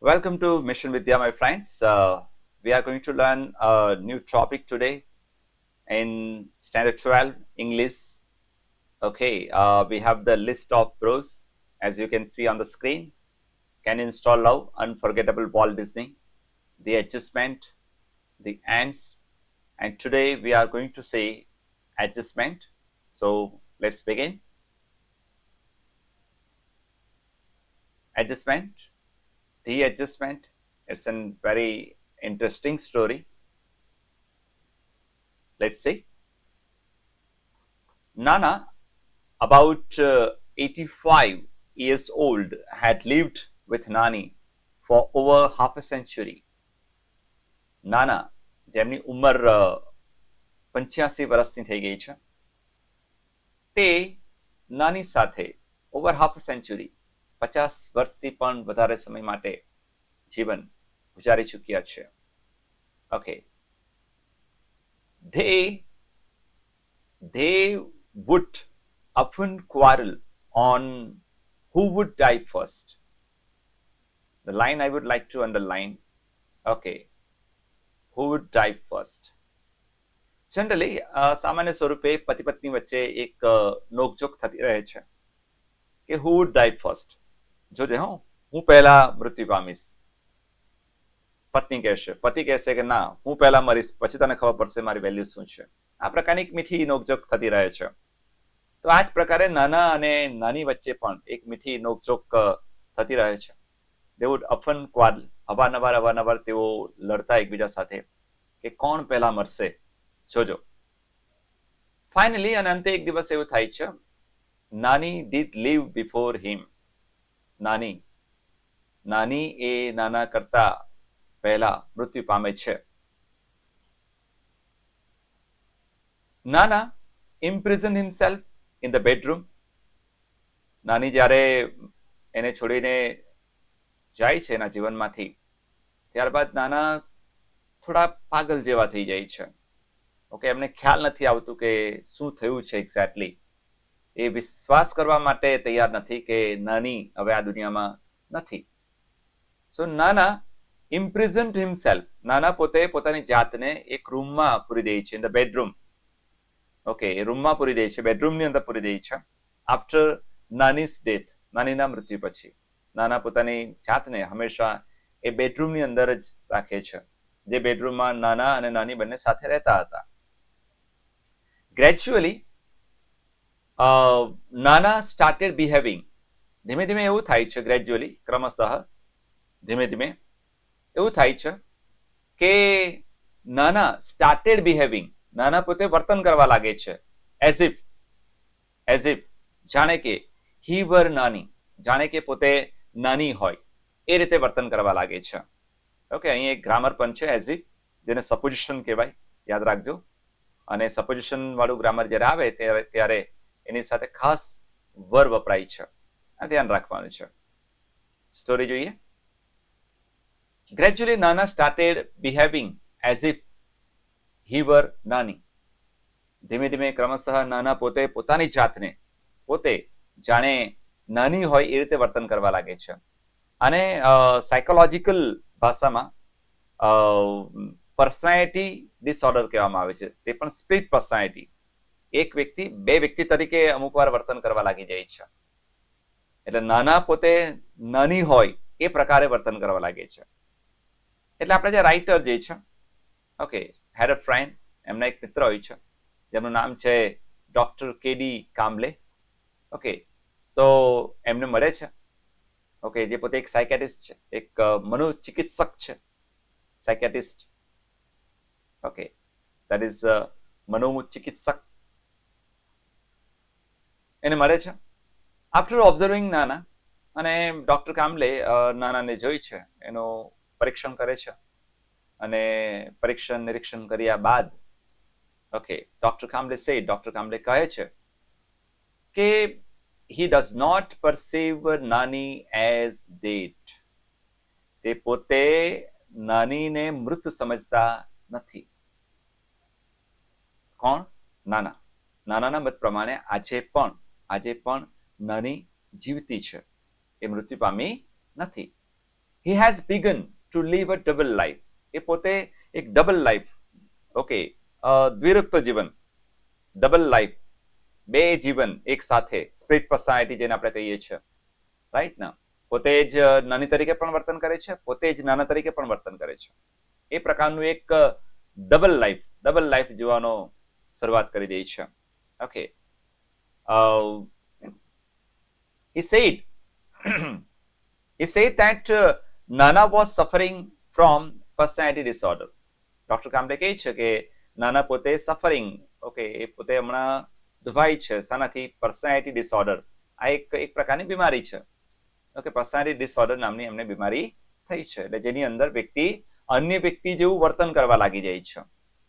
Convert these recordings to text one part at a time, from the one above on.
Welcome to Mission Vidya, my friends. We are going to learn a new topic today in Standard 12 English. Okay, we have the list of pros as you can see on the screen. Can install love, unforgettable Walt Disney, the adjustment, the ants, and today we are going to say adjustment. So let's begin. Adjustment, the adjustment. It's a very interesting story. Let's see. Nana, about 85 years old, had lived with Nani for over half a century. નાના જેમની ઉંમર 85 વર્ષની થઈ ગઈ છે તે નાની સાથે ઓવર હાફ સેન્ચુરી 50 વર્ષથી પણ વધારે સમય માટે જીવન ગુજારી ચૂક્યા છે. Okay, they would often quarrel on who would die first. The line I would like to underline. Okay, who would die first. Generally સામાન્ય સ્વરૂપે પતિ પત્ની વચ્ચે એક નોકઝોક થતી રહે છે કે who would die first. જોજે હું પહેલા મૃત્યુ પામીશ. પત્ની કહેશે, પતિ કહેશે કે ના હું પહેલા મરીશ પછી તને ખબર પડશે મારી વેલ્યુ શું છે. આ પ્રકારની એક મીઠી નોકઝોક થતી રહે છે. તો આ જ પ્રકારે નાના અને નાની વચ્ચે પણ એક મીઠી નોકઝોક થતી રહે છે. They would often quarrel. અવારનવાર તેઓ લડતા એકબીજા સાથે કે કોણ પહેલા મરશે. જોજો. ફાઇનલી અને અંતે એક દિવસ એવું થાય છે, નાની did live before him. નાની એ નાના કરતા પહેલા મૃત્યુ પામે છે. નાના imprisoned himself in the bedroom. નાની જ્યારે એને છોડીને જાય છે એના જીવનમાંથી ત્યારબાદ નાના થોડા પાગલ જેવા થઈ જાય છે. ઓકે, એમને ખ્યાલ નથી આવતું કે શું થયું છે એક્ઝેક્ટલી. એ વિશ્વાસ કરવા માટે તૈયાર નથી કે નાની હવે આ દુનિયામાં નથી. સો નાના imprisoned himself. નાના પોતે પોતાની જાતને એક રૂમમાં પૂરી દે છે, ઇન ધ બેડરૂમ. ઓકે, એ રૂમમાં પૂરી દે છે, બેડરૂમની અંદર પૂરી દે છે. આફ્ટર નાનીઝ ડેથ, નાનીના મૃત્યુ પછી નાના પોતાની જાતને હંમેશા એ બેડરૂમની અંદર જ રાખે છે, જે બેડરૂમમાં નાના અને નાની બંને સાથે રહેતા હતા. Gradually Nana started behaving. ધીમે ધીમે એવું થાય છે, ગ્રેજ્યુઅલી ક્રમશઃ ધીમે ધીમે એવું થાય છે કે નાના સ્ટાર્ટેડ બિહેવિંગ, નાના પોતે વર્તન કરવા લાગે છે એઝ ઇફ જાણે કે હી વર નાની, જાણે કે પોતે નાની હોય એ રીતે વર્તન કરવા લાગે છે. ઓકે, અહીં એક ગ્રામર પણ છે એઝ ઇફ, જેને સપોઝિશન કહેવાય, યાદ રાખજો. અને સપોઝિશન વાળું ગ્રામર જ્યારે આવે ત્યારે એની સાથે ખાસ વર વપરાય છે, આ ધ્યાન રાખવાનું છે. સ્ટોરી જોઈએ. Gradually Nana started behaving as if he were Nani. ધીમે ધીમે ક્રમશઃ નાના પોતે પોતાની જાતને પોતે જાણે નાની હોય એ રીતે વર્તન કરવા લાગે છે. અને સાયકોલોજીકલ ભાષામાં પર્સનાલિટી ડિસઓર્ડર કહેવામાં આવે છે. તે પણ સ્પ્લિટ પર્સનાલિટી. એક વ્યક્તિ બે વ્યક્તિ તરીકે અમુક વાર વર્તન કરવા લાગી જાય છે. એટલે નાના પોતે નાની હોય એ પ્રકારે વર્તન કરવા લાગે છે. એટલે આપણે જે રાઇટર જે છે, ઓકે, હેડ અ ફ્રેન્ડ, એમના એક મિત્ર હોય છે જેમનું નામ છે ડોક્ટર કેડી કામ્બલે. ઓકે, તો એમને મળે છે. ઓકે, જે પોતે એક સાયકેટિસ્ટ છે, એક મનોચિકિત્સક છે, સાયકેટિસ્ટ. ઓકે, દેટ ઇઝ મનોચિકિત્સક. એને મળે છે આફ્ટર ઓબ્ઝર્વિંગ નાના. અને ડોક્ટર કામ્બલે નાનાને જોઈ છે, એનું પરીક્ષણ કરે છે. અને પરીક્ષણ નિરીક્ષણ કર્યા બાદ ઓકે, ડોક્ટર કામ્બલે કહે છે કે he does not perceive નાની as dead. તે પોતે નાનીને મૃત સમજતા નથી. કોણ? નાના. નાનાના મત પ્રમાણે આજે પણ નાની જીવતી છે, એ મૃત્યુ પામી નથી. he has begun to live a double life. એ પોતે એક ડબલ લાઈફ, ઓકે, દ્વિરુક્ત જીવન, ડબલ લાઈફ, બે જીવન એક સાથે, સ્પ્લિટ પર્સનાલિટી જેને આપણે કહીએ છીએ, રાઈટ ને. પોતે જ નાની તરીકે પણ વર્તન કરે છે, પોતે જ નાના તરીકે પણ વર્તન કરે છે. એ પ્રકારનું એક ડબલ લાઈફ જીવવાનો શરૂઆત કરી દે છે. Okay, he said that Nana was suffering from personality disorder. Doctor Kamble કહે છે કે નાના પોતે સફરિંગ, ઓકે, એ પોતે હમણાં દુભાઈ છે શાનાથી? Personality disorder. આ એક પ્રકારની બીમારી છે. ઓકે, પર્સનાલિટી ડિસઓર્ડર નામની એમને બીમારી થઈ છે, એટલે જેની અંદર વ્યક્તિ અન્ય વ્યક્તિ જેવું વર્તન કરવા લાગી જાય છે.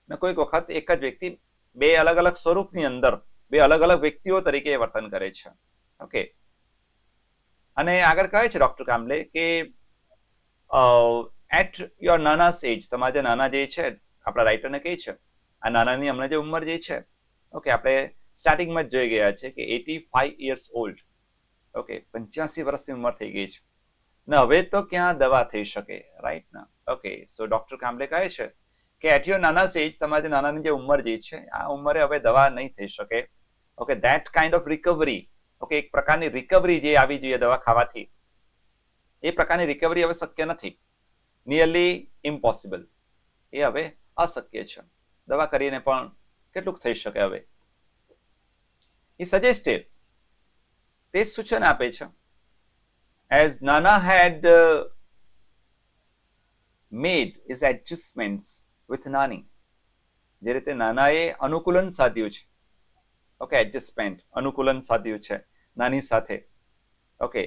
ને કોઈક વખત એક જ વ્યક્તિ બે અલગ અલગ સ્વરૂપની અંદર બે અલગ અલગ વ્યક્તિઓ તરીકે વર્તન કરે છે. ઓકે, અને આગળ કહે છે ડોક્ટર કામ્બલે કે એટ યોર નાનાસ એજ, તમારા જે નાના જે છે, આપણા રાઇટરને કહે છે આ નાનાની હમણાં જે ઉંમર જે છે, ઓકે, આપણે સ્ટાર્ટિંગમાં જ જોઈ ગયા છે કે 85 years old, ઓકે, 85 વર્ષની ઉંમર થઈ ગઈ છે ને હવે તો ક્યાં દવા થઈ શકે, રાઈટ ને. ઓકે, સો ડોક્ટર કામ્બલે કહે છે કે એટ યોર નાનાસ એજ, તમારા જે નાનાની જે ઉંમર જે છે આ ઉંમરે હવે દવા નહીં થઈ શકે. Okay, that kind of recovery, okay, એક પ્રકારની રિકવરી જે આવી જોઈએ દવા ખાવાથી, એ પ્રકારની રિકવરી હવે શક્ય નથી, નિયરલી ઇમ્પોસિબલ, એ હવે અશક્ય છે. દવા કરીને પણ કેટલુંક થઈ શકે હવે. એ સજેસ્ટેડ, તે સૂચન આપે છે, એઝ નાના હેડ મેડ હિઝ એડજસ્ટમેન્ટ્સ વિથ નાની, જે રીતે નાનાએ અનુકૂલન સાધ્યું છે, ઓકે, એડજસ્ટમેન્ટ, અનુકૂલન સાધ્યું છે નાની સાથે. ઓકે,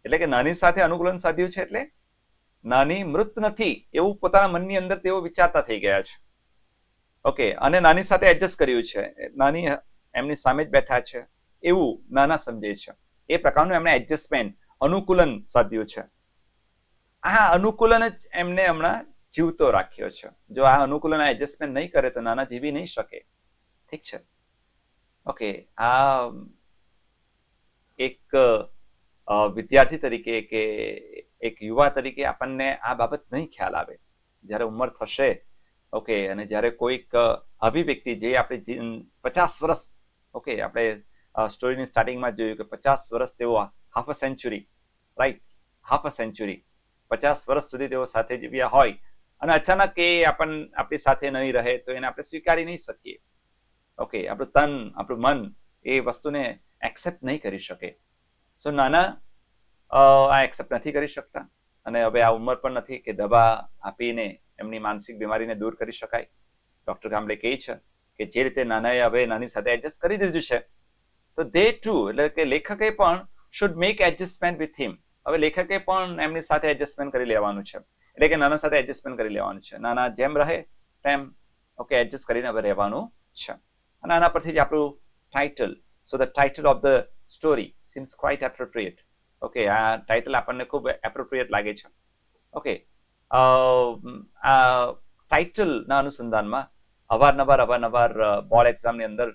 એટલે કે નાની સાથે અનુકૂલન સાધ્યું છે એટલે નાની મૃત નથી એવું પોતાના મનની અંદર તેઓ વિચારતા થઈ ગયા છે. ઓકે, અને નાની સાથે એડજસ્ટ કર્યું છે, નાની એમની સામે જ બેઠા છે એવું નાના સમજે છે. એ પ્રકારનું એમણે એડજસ્ટમેન્ટ, અનુકૂલન સાધ્યું છે. આ અનુકૂલન જ એમને હમણાં જીવતો રાખ્યો છે. જો આ અનુકૂલન, એડજસ્ટમેન્ટ નહીં કરે તો નાના જીવી નહીં શકે. ઠીક છે. ઓકે, આ એક વિદ્યાર્થી તરીકે કે એક યુવા તરીકે આપણને આ બાબત નહીં ખ્યાલ આવે. જ્યારે ઉંમર થશે, ઓકે, અને જ્યારે કોઈક આવી વ્યક્તિ જે આપણે 50 વર્ષ, ઓકે, આપણે સ્ટોરીની સ્ટાર્ટિંગમાં જોયું કે 50 વર્ષ તેઓ half a century, right, half a century, 50 વર્ષ સુધી તેઓ સાથે જીવ્યા હોય અને અચાનક એ આપણી સાથે નહીં રહે તો એને આપણે સ્વીકારી નહીં શકીએ. ઓકે, આપણું તન, આપણું મન એ વસ્તુને એક્સેપ્ટ નહીં કરી શકે. સો નાના આ એક્સેપ્ટ નથી કરી શકતા અને હવે આ ઉંમર પણ નથી કે દવા આપીને એમની માનસિક બીમારીને દૂર કરી શકાય. ડોક્ટર કામ્બલે કહે છે કે જે રીતે નાનાએ હવે નાની સાથે એડજસ્ટ કરી દીધું છે, તો દે ટુ, એટલે કે લેખકે પણ should make adjustment with him. હવે લેખકે પણ એમની સાથે એડજસ્ટમેન્ટ કરી લેવાનું છે, એટલે કે નાના સાથે એડજસ્ટમેન્ટ કરી લેવાનું છે. નાના જેમ રહે તેમ, ઓકે, એડજસ્ટ કરીને હવે રહેવાનું છે. અને આના પરથી જ આપણું title, so the title of the story seems quite appropriate. Okay, આ ટાઇટલ આપણને ખૂબ એપ્રોપ્રિએટ લાગે છે. ઓકે, આ ટાઇટલના અનુસંધાનમાં અવારનવાર બોર્ડ એક્ઝામની અંદર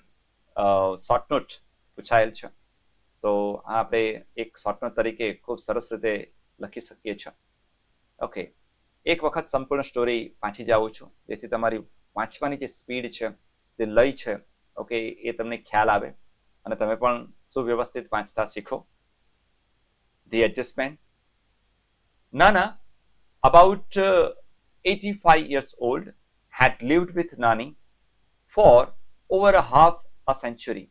શોર્ટ નોટ પૂછાયેલ છે. તો આ આપણે એક શોર્ટ નોટ તરીકે ખૂબ સરસ રીતે લખી શકીએ છીએ. ઓકે, એક વખત સંપૂર્ણ સ્ટોરી વાંચી જાઉં છું, જેથી તમારી વાંચવાની જે સ્પીડ છે, જે લય છે, ઓકે, એ તમને ખ્યાલ આવે અને તમે પણ સુવ્યવસ્થિત વાંચતા શીખો. The adjustment. Nana, about 85 years old, had lived with Nani for over half a century.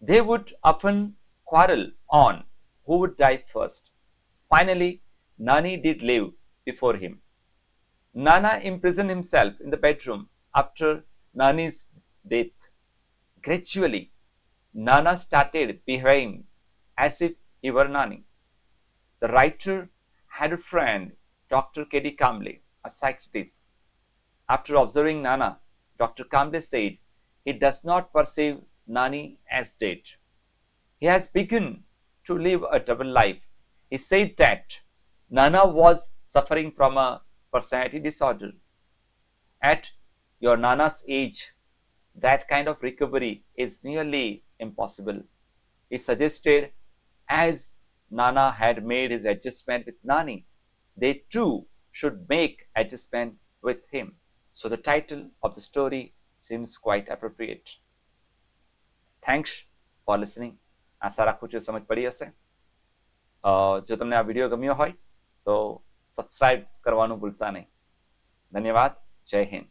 They would often quarrel on who would die first. Finally, Nani did live before him. Nana imprisoned himself in the bedroom after Nani's death. Gradually, Nana started behaving as if he were Nani. The writer had a friend, Dr. K.D. Kamble, a psychiatrist. After observing Nana, Dr. Kamble said he does not perceive Nani as dead. He has begun to live a double life. He said that Nana was suffering from a personality disorder. At your Nana's age, that kind of recovery is nearly impossible. He suggested, as Nana had made his adjustment with Nani, they too should make adjustment with him. So the title of the story seems quite appropriate. Thanks for listening. આશા રાખું છું સમજ પડી હશે. જો તમને આ video ગમ્યો હોય તો સબસ્ક્રાઇબ કરવાનું ભૂલતા નહીં. ધન્યવાદ. જય હિન્દ.